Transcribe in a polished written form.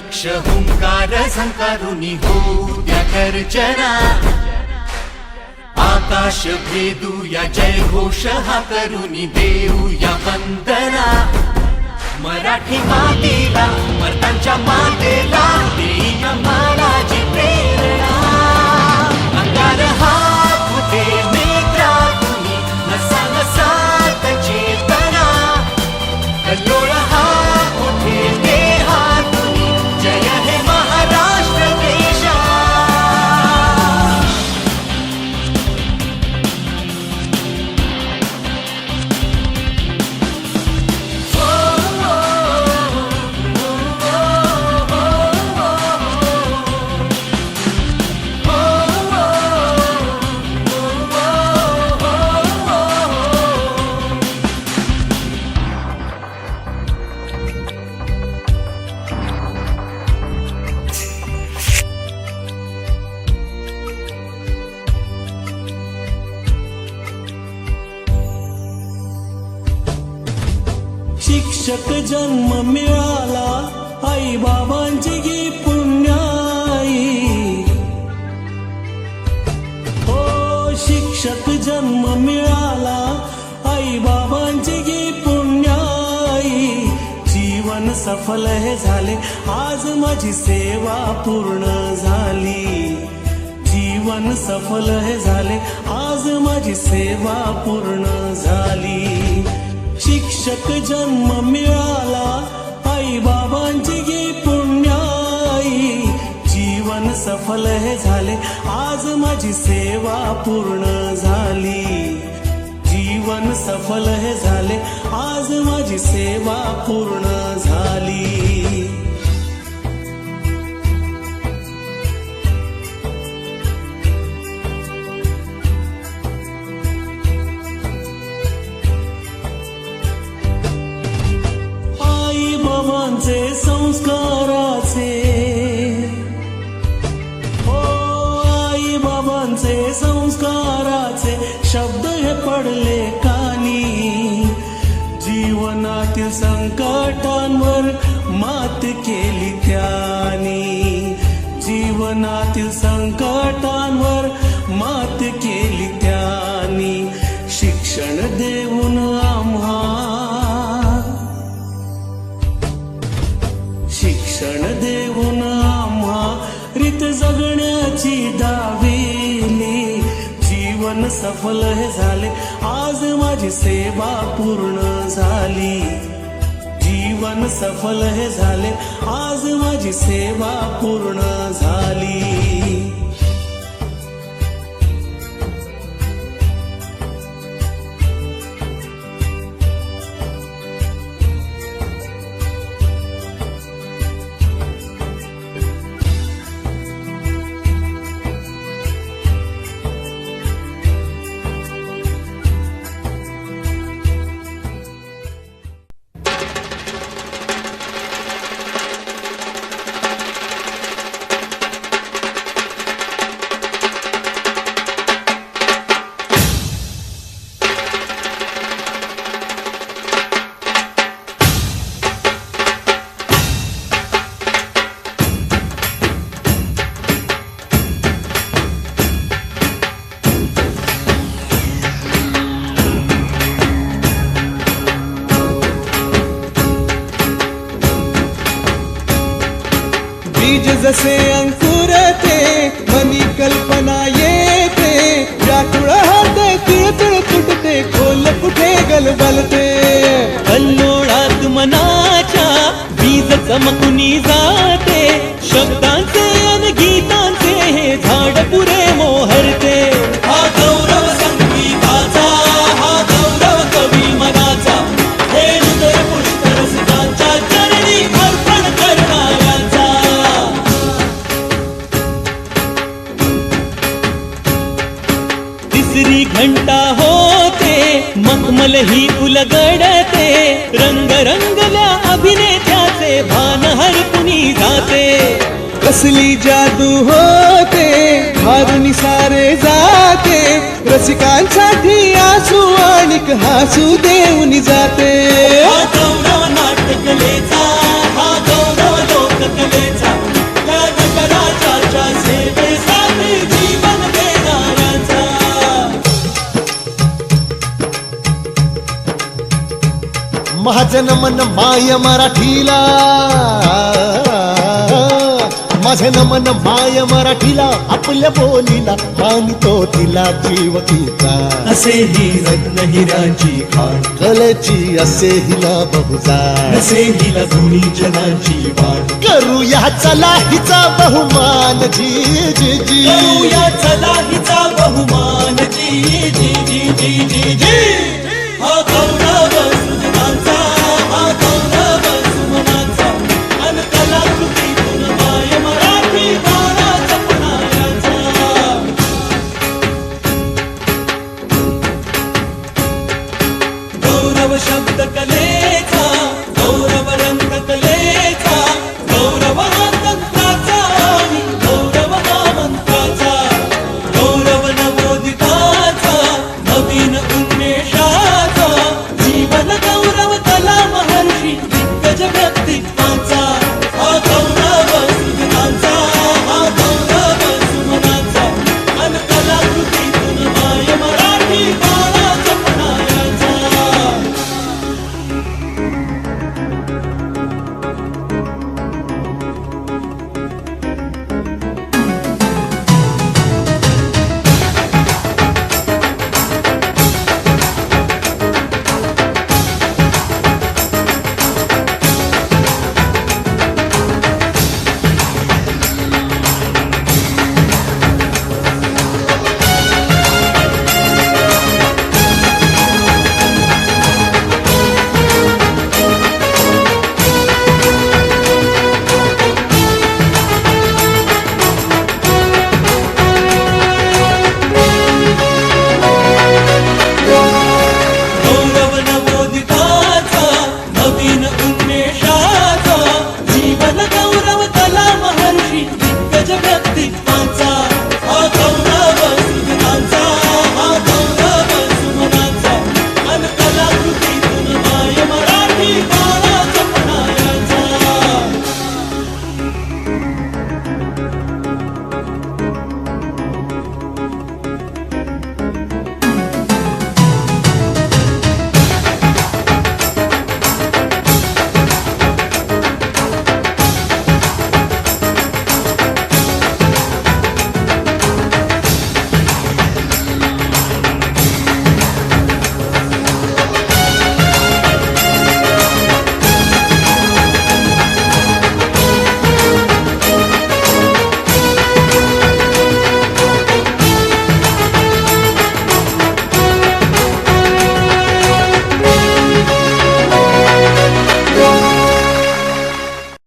लक्ष हुंकार संकारुनी होत्या गर्जना आकाश भेदूया जय घोष हा करुनी देऊया वंदना मराठी मातेला मर्तांच्या मातेला देईया मानाची प्रेरणा अंगार हात उठे नेत्रातूनी नसा नसात चेतना कल्लोळ हा उठे देहातूनी जय हे महाराष्ट्र देशा शिक्षक जन्म मिळाला आई बाबांची गी पुण्याई हो शिक्षक जन्म मिळाला आई बाबांची गी पुण्याई जीवन सफल हे झाले आज माझी सेवा पूर्ण झाली जीवन सफल हे झाले आज माझी सेवा पूर्ण झाली शिक्षक जन्म मिळाला आई बाबांची गी पुण्याई जीवन सफल हे झाले आज माझी सेवा पूर्ण झाली जीवन सफल हे झाले आज माझी सेवा पूर्ण झाली संस्काराचे हो आई बाबांचे संस्काराचे शब्द हे पडले कानी जीवनातील संकटांवर मात केली त्यांनी जीवनातील संकटांवर मात केली त्यांनी शिक्षण देऊन आम्हा शिक्षण देऊन आम्हा रीत जगण्याची दाविली जीवन सफल हे झाले आज माझी सेवा पूर्ण झाली जीवन सफल हे झाले आज माझी सेवा पूर्ण झाली बीज जसे अंकुरते मनी कल्पना येते व्याकुळ हात तिळतिळ तुटते खोल कुठे गलबलते कल्लोळात मनाच्या बीज चमकुनी जाते शब्दांचे अन गीतांचे हे झाड पुरे मोहरते हा गौरव संगीताचा हा गौरव कवी मनाचा हे हृदय पुष्कर रसिकांच्या चरणी अर्पण करणाऱ्यांचा तिसरी घंटा होते मखमल ही उलगडते रंग रंगल्या अभिनेत्याचे भान हरपुनी जाते कसली जादू होते भारुनी सारे जाते रसिकांसाठी आसू आणिक हासू देऊन जाते हा गौरव नाटकलेचा हा गौरव लोक सकलेचा या नटराजाच्या सेवेसाठी जीवन देणाऱ्याचा. माझं नमन माय मराठीला, माझं नमन माय मराठीला, आपल्या बोलीला मानितो तिला जीव तिचा. असे ही रत्न हिऱ्याची खाण, कलेची असे हिला बहुजाण, असे हिला दोन्ही जनाची वाण. करूया चला हिचा बहुमान जी जी जी. करूया चला हिचा बहुमान जी जी जी जी जी जी. हा गौरव